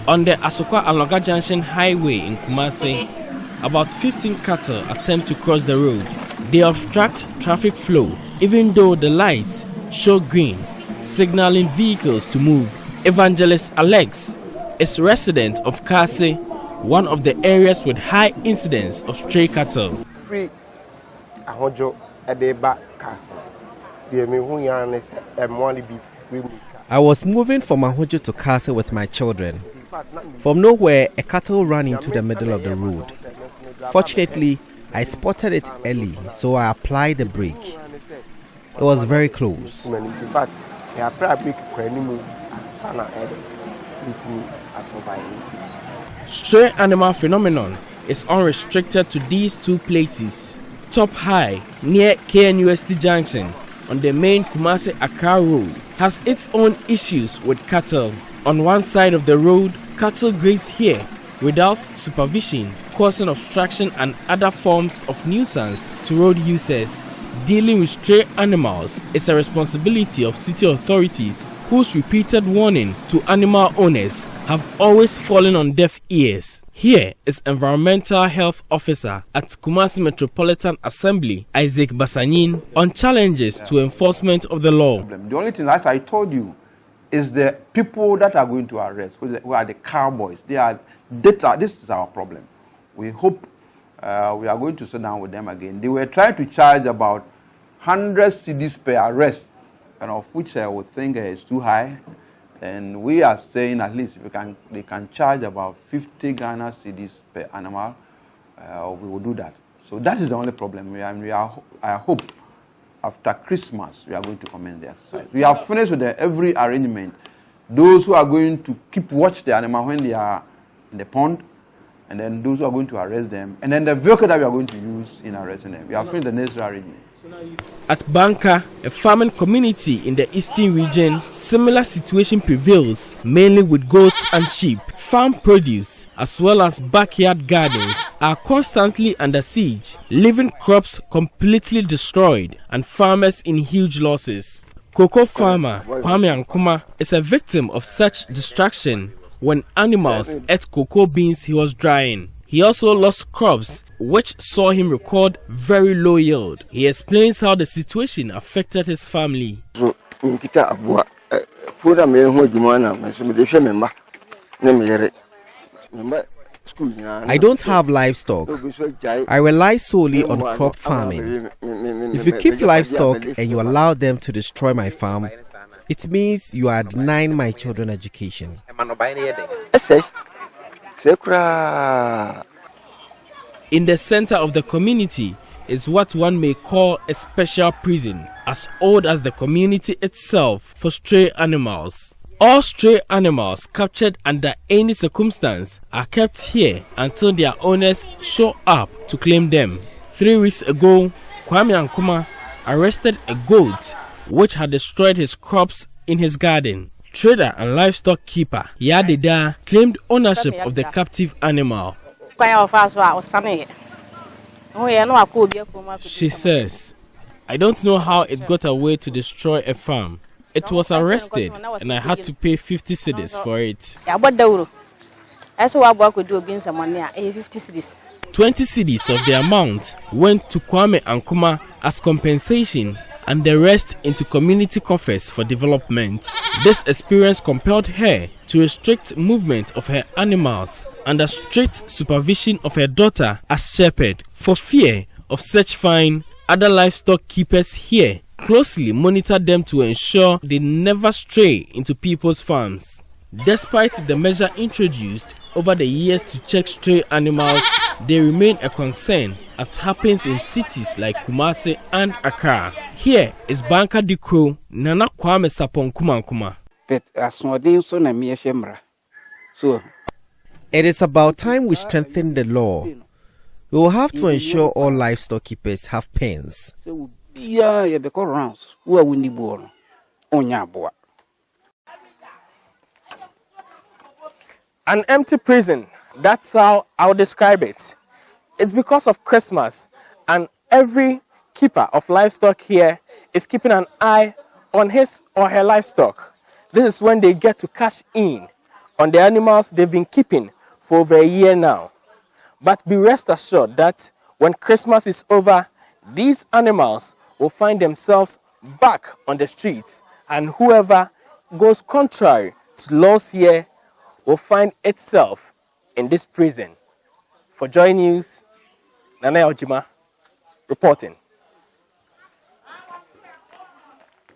On the Asokwa-Aloga Junction Highway in Kumasi, about 15 cattle attempt to cross the road. They obstruct traffic flow, even though the lights show green, signaling vehicles to move. Evangelist Alex is resident of Kumasi, one of the areas with high incidence of stray cattle. Free I was moving from Ahojo to Kumasi with my children. From nowhere, a cattle ran into the middle of the road. Fortunately, I spotted it early, so I applied the brake. It was very close. Stray animal phenomenon is unrestricted to these two places. Top High, near KNUST Junction, on the main Kumasi-Accra road, has its own issues with cattle. On one side of the road, cattle graze here without supervision, causing obstruction and other forms of nuisance to road users. Dealing with stray animals is a responsibility of city authorities, whose repeated warning to animal owners have always fallen on deaf ears. Here is Environmental Health Officer at Kumasi Metropolitan Assembly, Isaac Basanin, on challenges to enforcement of the law. The only thing, as I told you, is the people that are going to arrest, who are the cowboys. This is our problem. We hope we are going to sit down with them again. They were trying to charge about 100 cedis per arrest, and of which I would think is too high. And we are saying at least they can charge about 50 Ghana cedis per animal. We will do that. So that is the only problem. I hope after Christmas we are going to commence the exercise. We have finished with every arrangement. Those who are going to keep watch the animal when they are in the pond, and then those who are going to arrest them, and then the vehicle that we are going to use in arresting them. We have finished the necessary arrangement. At Banka, a farming community in the eastern region, similar situation prevails, mainly with goats and sheep. Farm produce, as well as backyard gardens, are constantly under siege, leaving crops completely destroyed and farmers in huge losses. Cocoa farmer Kwame Nkrumah is a victim of such destruction when animals ate cocoa beans he was drying. He also lost crops, which saw him record very low yield. He explains how the situation affected his family. I don't have livestock. I rely solely on crop farming. If you keep livestock and you allow them to destroy my farm, it means you are denying my children education. In the center of the community is what one may call a special prison, as old as the community itself, for stray animals. All stray animals captured under any circumstance are kept here until their owners show up to claim them. 3 weeks ago, Kwame Nkrumah arrested a goat which had destroyed his crops in his garden. Trader and livestock keeper Yadida claimed ownership of the captive animal. She says, "I don't know how it got away to destroy a farm. It was arrested and I had to pay 50 cedis for it." 20 cedis of the amount went to Kwame Nkrumah as compensation, and the rest into community coffers for development. This experience compelled her to restrict movement of her animals under strict supervision of her daughter as shepherd. For fear of such fine, other livestock keepers here closely monitor them to ensure they never stray into people's farms. Despite the measure introduced over the years to check stray animals, they remain a concern, as happens in cities like Kumasi and Accra. Here is Banka Dikro Nana Kwame Sapon Kumankuma. It is about time we strengthen the law. We will have to ensure all livestock keepers have pens. An empty prison, that's how I'll describe it. It's because of Christmas, and every keeper of livestock here is keeping an eye on his or her livestock. This is when they get to cash in on the animals they've been keeping for over a year now. But be rest assured that when Christmas is over, these animals will find themselves back on the streets, and whoever goes contrary to laws here will find itself in this prison. For Joy News, Nana Ojima reporting.